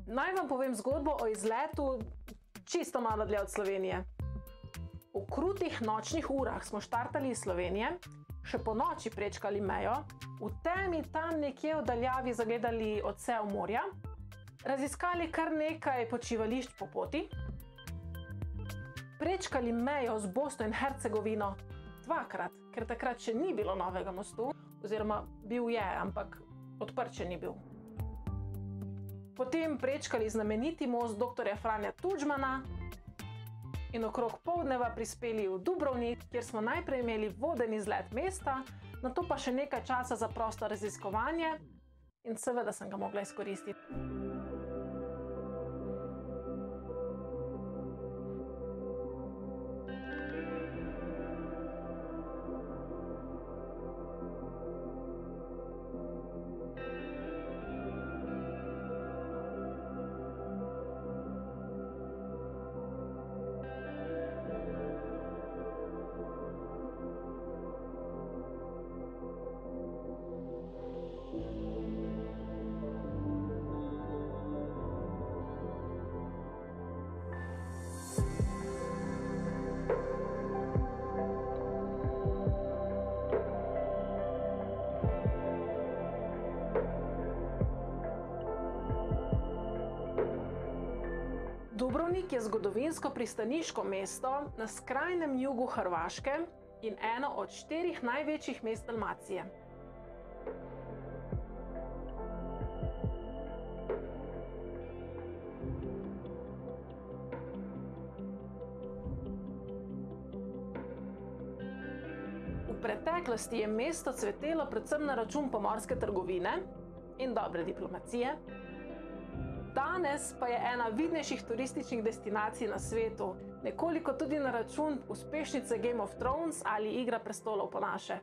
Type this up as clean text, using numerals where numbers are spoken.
Naj vam povem zgodbo o izletu čisto malo dlje od Slovenije. V krutih nočnih urah smo štartali iz Slovenije, še po noči prečkali mejo, v temi tam nekje v daljavi zagledali odsev morja, raziskali kar nekaj počivališč po poti, prečkali mejo z Bosno in Hercegovino dvakrat, ker takrat še ni bilo novega mostu, oziroma bil je, ampak odprt še ni bil. Potem prečkali znameniti most dr. Franja Tudžmana in okrog poldneva prispeli v Dubrovnik, kjer smo najprej imeli voden izlet mesta, nato pa še nekaj časa za prosto raziskovanje in seveda sem ga mogla izkoristiti. Dubrovnik je zgodovinsko pristaniško mesto na skrajnem jugu Hrvaške in eno od 4 največjih mest Dalmacije. V preteklosti je mesto cvetelo predvsem na račun pomorske trgovine in dobre diplomacije. Danes pa je ena vidnejših turističnih destinacij na svetu, nekoliko tudi na račun uspešnice Game of Thrones ali Igra prestolov po naše.